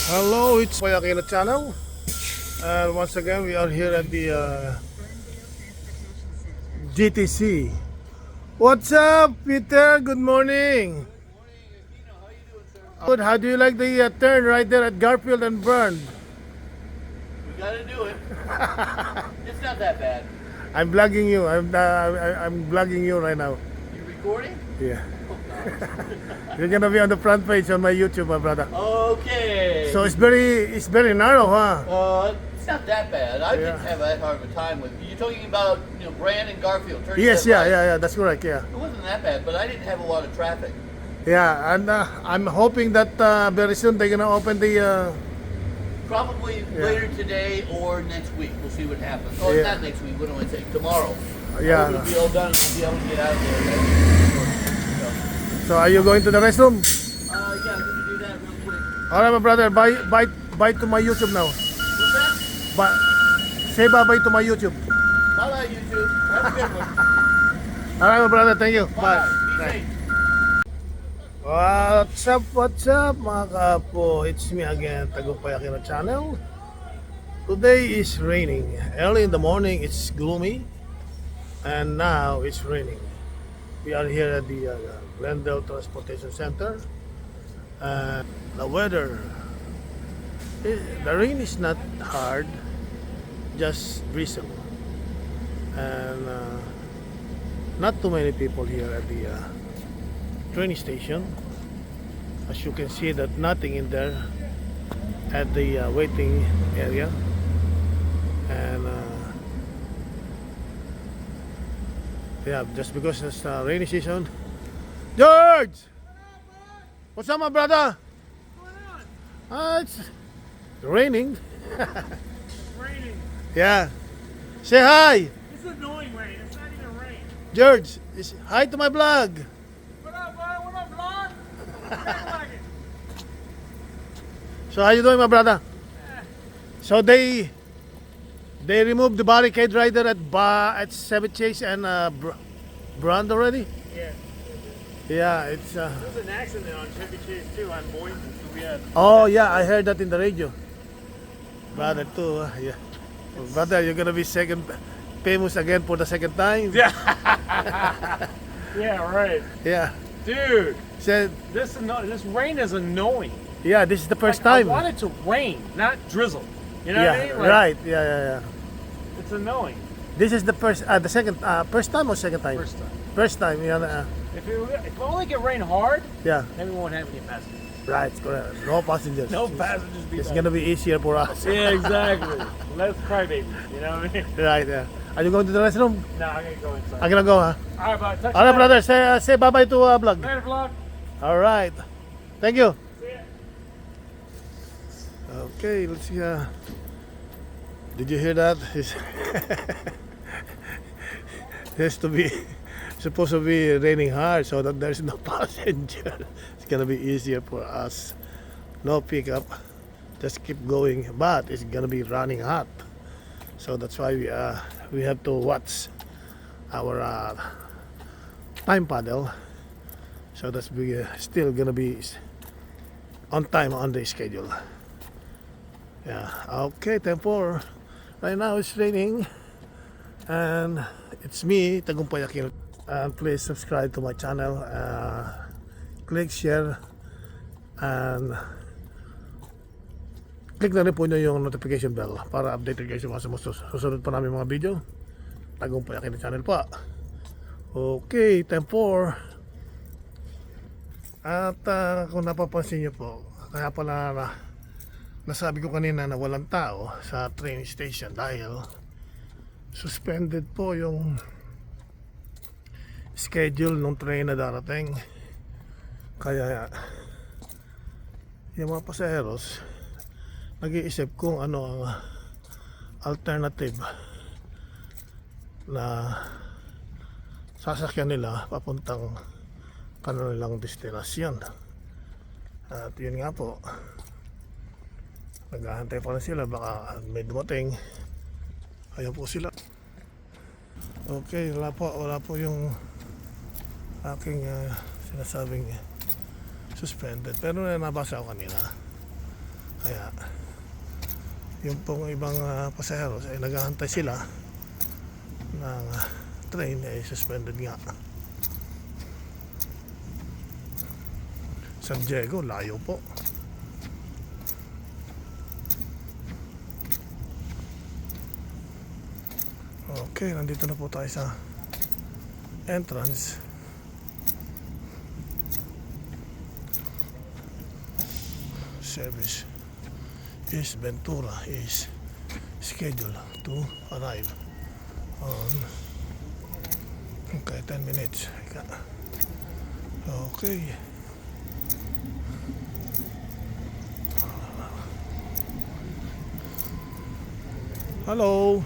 Hello, it's Payakina channel, and once again we are here at the GTC. What's up, Peter? Good morning. Good. How do you like the turn right there at Garfield and Burned? We gotta do it. It's not that bad. I'm vlogging you. I'm vlogging you right now. You recording? Yeah. You're gonna be on the front page on my YouTube, my brother. Okay. So it's very narrow, huh? It's not that bad. I didn't have that hard of a time with you. You're talking about, Brand and Garfield. Turning Yes, left, right. yeah. That's correct. Yeah. It wasn't that bad, but I didn't have a lot of traffic. Yeah, and I'm hoping that very soon they're gonna open the. Probably later today or next week. We'll see what happens. Or Yeah. not next week. What do I say? Tomorrow. Yeah. It'll be all done. We'll be able to get out of there. So are you going to the restroom? Yeah, I'm gonna do that real quick. Alright, my brother, bye to my YouTube now. What's that? Bye. Say bye to my YouTube. Bye, YouTube. Have a good one. Alright, my brother, thank you. Bye. Be Bye. safe. What's up, mga kapo? It's me again, Tagumpay Aquino channel. Today is raining. Early in the morning, it's gloomy. And now, it's raining. We are here at the Glendale Transportation Center. The weather, the rain is not hard, just drizzle. And not too many people here at the train station. As you can see, that nothing in there at the waiting area. And yeah, just because it's rainy season. George! What's up, my brother? It's raining. Raining. Yeah. Say hi, It's annoying rain. It's not even rain. George. Hi to my vlog. What up, bud? What up, vlog? Act like it. So how you doing, my brother? So they removed the barricade right there at Seven Chase and Brand already. Yeah. Yeah, it's. There was an accident on Chevy Chase too on Boynton, so we had. Oh yeah, I heard that in the radio. Brother too, yeah. Brother, you're gonna be famous again for the second time. Yeah. Yeah, right. Yeah. Dude, Said, this rain is annoying. yeah, this is the first Like, time. I want it to rain, not drizzle. You know Yeah, what I mean? Like, right. Yeah. It's annoying. This is the first time or second time? First time. First time. Yeah. If it only get rain hard, Yeah. then we won't have any passengers. Right. Correct. No passengers. No passengers. It's gonna be easier for us. Yeah, exactly. Less crybabies. You know what I mean? Right. Yeah. Are you going to the restroom? No, I'm gonna go inside. I'm gonna go, huh? All right, bud. Touch Alright, you brother. Say bye bye to vlog. later, vlog. All right. Thank you. See ya. Okay, let's see. Did you hear that? It's supposed to be raining hard, so that there's no passenger. It's gonna be easier for us. No pickup. Just keep going, but it's gonna be running hot. So that's why we have to watch our time paddle. So that's still gonna be on time on the schedule. Yeah, okay, 10-4. Right now it's raining. And it's me, Tagumpay Aquino. And please subscribe to my channel. Click share. And click na rin po nyo yung notification bell para updated kayo sa mga susunod pa namin mga video. Tagumpay Aquino channel pa. Okay, 10-4. At kung napapansin nyo po, kaya pala nasabi ko kanina na walang tao sa train station dahil suspended po yung schedule ng train na darating. Kaya yung mga pasaheros nag-iisip kung ano ang alternative na sasakyan nila papuntang kanilang destinasyon. At yun nga po, naghahantay pa rin sila, baka may dumating. Ayan po sila. Okay, wala po yung aking sinasabing suspended, pero nabasa ko kanina. Kaya yung pong ibang pasaheros ay naghahantay sila ng train ay suspended nga. San Diego, layo po. Okay, nandito na po tayo sa entrance. Service East Ventura is scheduled to arrive on 10 minutes. Okay. Hello.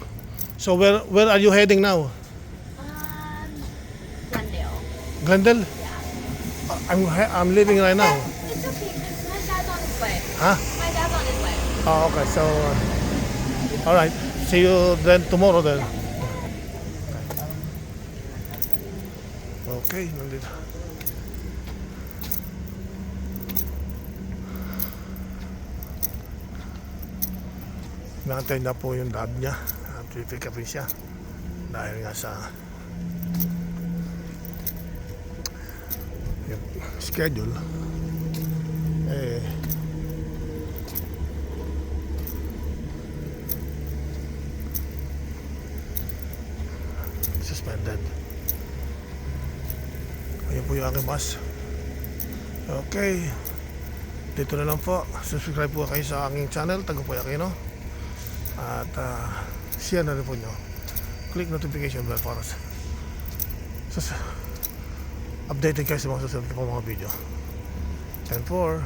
So where are you heading now? Glendale. Glendale? I'm leaving right now. It's okay, because my dad's on his way. Huh? My dad's on his way. Oh, okay. So all right. See you then tomorrow then. Okay, nandito. Naantay na po yung dad niya. Pipick upin siya. Dahil nga sa yung schedule suspended. Ayun po yung aking bus. Okay. Dito na lang po. Subscribe po kayo sa aking channel, Tago po Aquino. At share na rin po nyo. Click notification bell para sa updated kayo sa mga susunod ko po mga video. And for